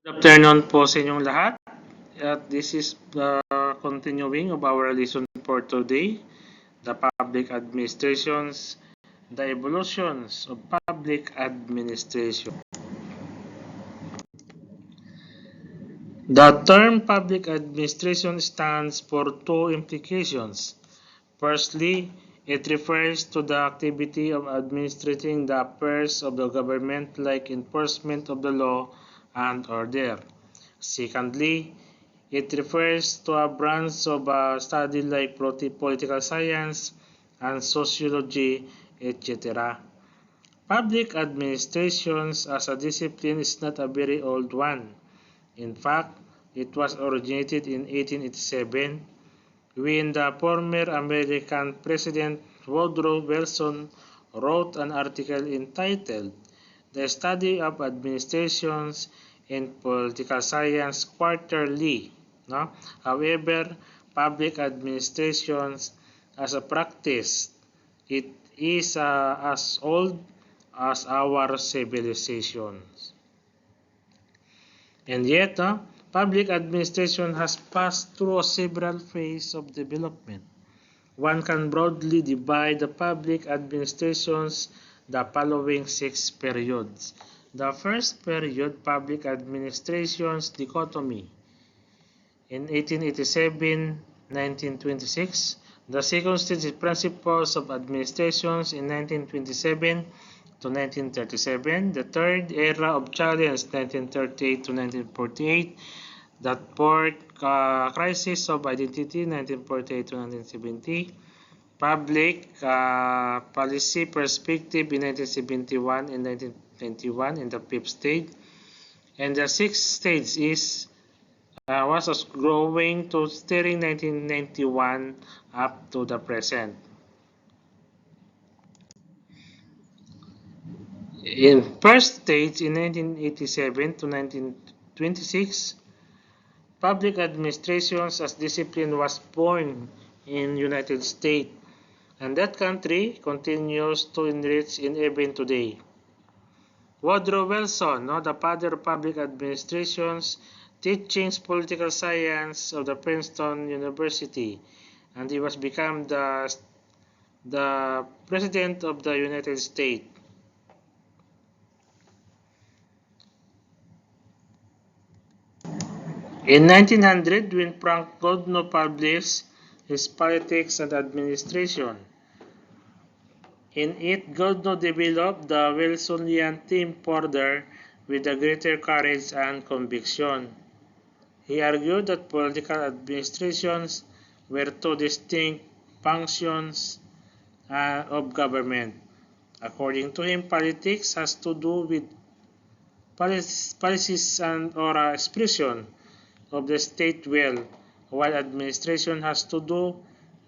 Good afternoon po sa inyong lahat. This is the continuing of our lesson for today, the public administrations, the evolutions of public administration. The term public administration stands for two implications. Firstly, it refers to the activity of administrating the affairs of the government like enforcement of the law and order. Secondly, it refers to a branch of a study like political science and sociology, etc. Public administrations as a discipline is not a very old one. In fact, it was originated in 1887 when the former American President Woodrow Wilson wrote an article entitled The Study of Administrations in Political Science Quarterly. No? However, public administrations as a practice, it is as old as our civilizations. And yet, public administration has passed through several phases of development. One can broadly divide the public administrations the following 6 periods. The first period, public administration's dichotomy, in 1887-1926. The second stage, principles of administrations in 1927 to 1937. The third era of challenge, 1938 to 1948. The fourth, crisis of identity, 1948 to 1970. Public policy perspective in 1971 and 1991 in the fifth stage. And the sixth stage is was growing to steering 1991 up to the present. In first stage in 1987 to 1926, public administrations as discipline was born in United States, and that country continues to enrich in even today. Woodrow Wilson, the father of public administrations, teaching political science of the Princeton University, and he was become the President of the United States. In 1900, when Frank Godno published his Politics and Administration, in it, Godno developed the Wilsonian theme further with a greater courage and conviction. He argued that political administrations were two distinct functions of government. According to him, politics has to do with policies and or expression of the state will, while administration has to do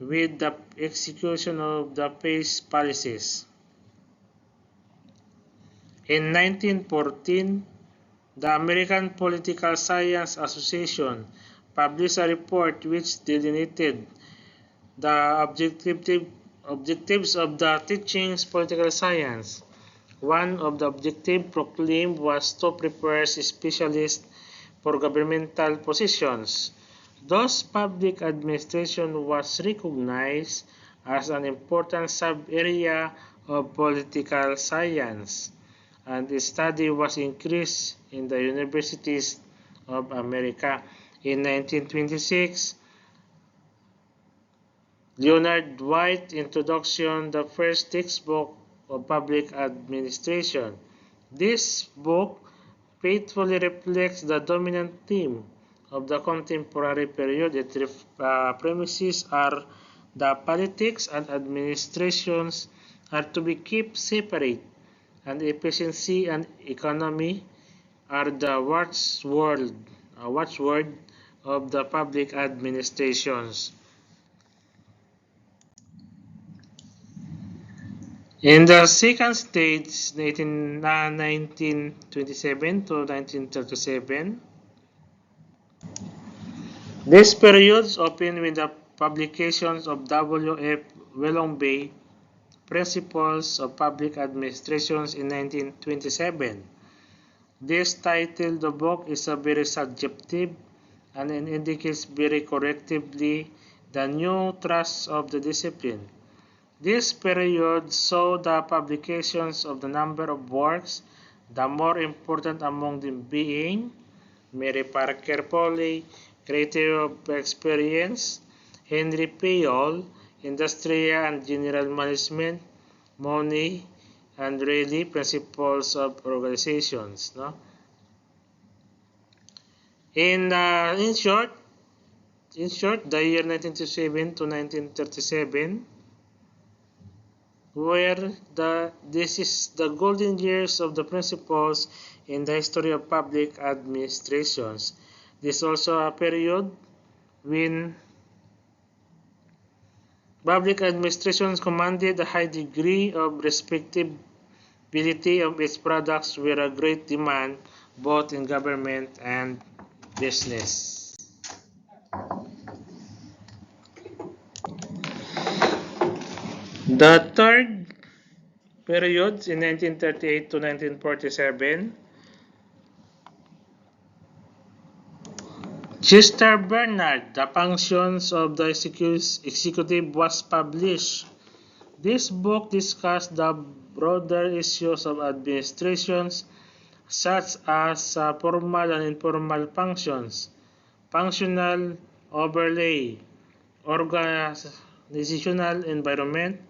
with the execution of the policies. In 1914, the American Political Science Association published a report which delineated the objectives of the teachings political science. One of the objectives proclaimed was to prepare specialists for governmental positions. Thus, public administration was recognized as an important sub-area of political science, and the study was increased in the universities of America. In 1926, Leonard White introduction the first textbook of public administration. This book faithfully reflects the dominant theme of the contemporary period. Its premises are the politics and administrations are to be kept separate, and efficiency and economy are the watchword of the public administrations. In the second stage, 1927 to 1937, these periods open with the publications of W. F. Willoughby, Principles of Public Administrations in 1927. This title, the book, is a very subjective and it indicates very correctively the new thrust of the discipline. This period saw the publications of the number of works, the more important among them being Mary Parker Polley, Creator of Experience, Henry Payol, Industrial and General Management, Money, and really Principles of Organizations. No? In short, the year 1927 to 1937, where this is the golden years of the principles in the history of public administrations. This is also a period when public administrations commanded a high degree of respectability of its products with a great demand both in government and business. The third period in 1938 to 1947, Chester Bernard, The Functions of the Executive was published. This book discussed the broader issues of administrations such as formal and informal functions, functional overlay, organizational environment,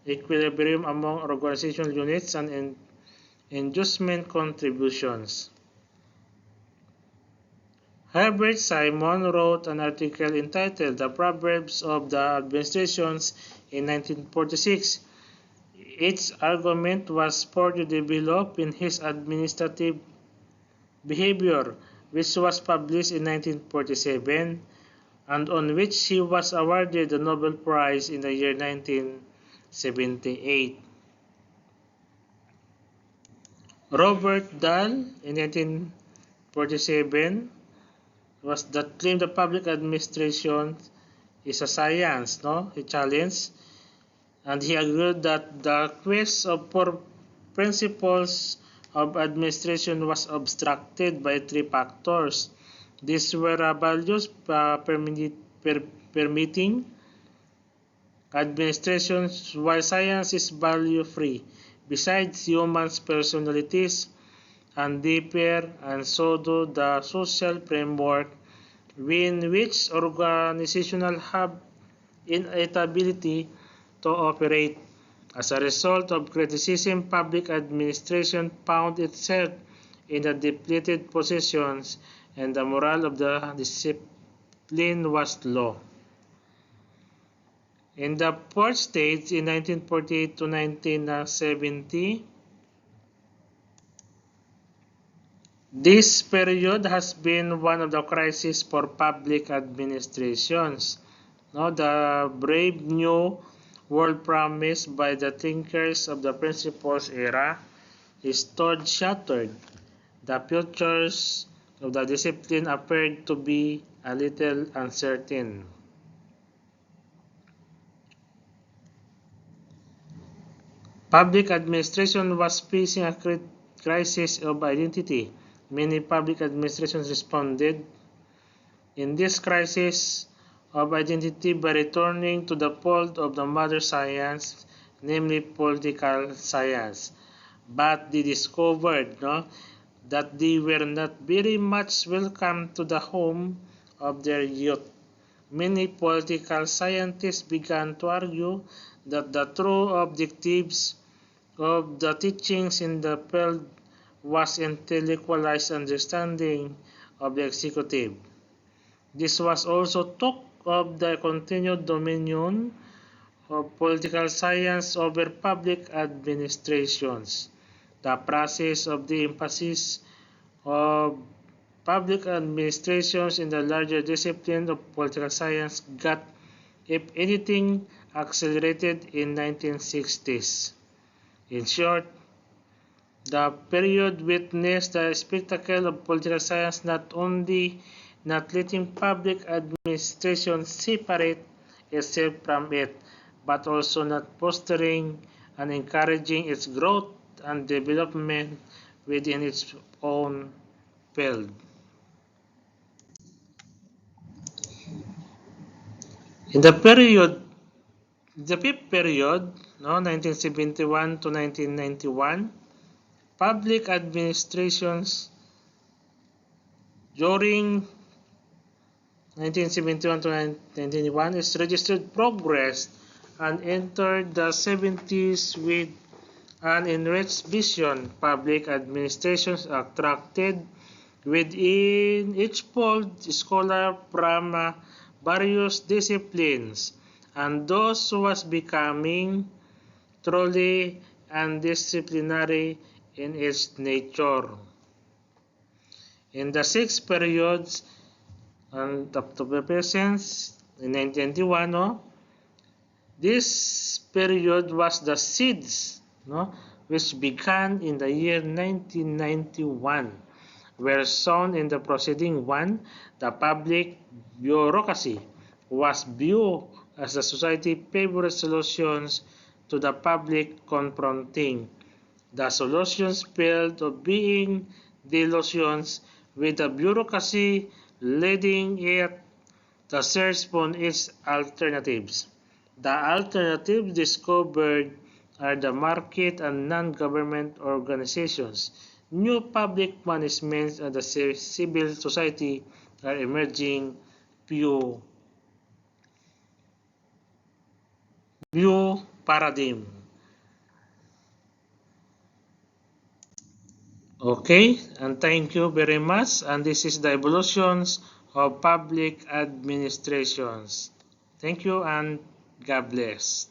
equilibrium among organizational units, and inducement contributions. Herbert Simon wrote an article entitled The Proverbs of the Administrations in 1946. Its argument was further developed in his Administrative Behavior, which was published in 1947 and on which he was awarded the Nobel Prize in the year 1978. Robert Dahl in 1947 was that claimed the public administration is a science, a challenge, and he agreed that the quest for principles of administration was obstructed by three factors. These were values permitting administration, while science is value-free, besides humans' personalities, and deeper, and so do the social framework in which organizational have inability to operate. As a result of criticism, public administration found itself in a depleted positions and the morale of the discipline was low. In the fourth stage, in 1948 to 1970, this period has been one of the crises for public administrations. The brave new world promised by the thinkers of the principles era is third shattered. The futures of the discipline appeared to be a little uncertain. Public administration was facing a crisis of identity. Many public administrations responded in this crisis of identity by returning to the fold of the mother science, namely political science. But they discovered that they were not very much welcome to the home of their youth. Many political scientists began to argue that the true objectives of the teachings in the field was intellectualized understanding of the executive. This was also talk of the continued dominion of political science over public administrations. The process of the emphasis of public administrations in the larger discipline of political science got, if anything, accelerated in 1960s. In short, the period witnessed the spectacle of political science not only not letting public administration separate itself from it, but also not fostering and encouraging its growth and development within its own field. In the fifth period, 1971 to 1991, public administrations during 1971 to 1991 is registered progress and entered the 70s with an enriched vision. Public administrations attracted within each fold scholars from various disciplines, and those who was becoming truly undisciplinary in its nature. In the sixth periods, and up to the present, in 1991, this period was the seeds, which began in the year 1991, were shown in the preceding one. The public bureaucracy was viewed as the society's favorite solutions to the public confronting. The solutions failed of being delusions, with the bureaucracy leading it to search for its alternatives. The alternatives discovered are the market and non-government organizations. New public managements and the civil society are emerging view paradigm. Okay, and thank you very much. And this is the evolutions of public administrations. Thank you and God bless.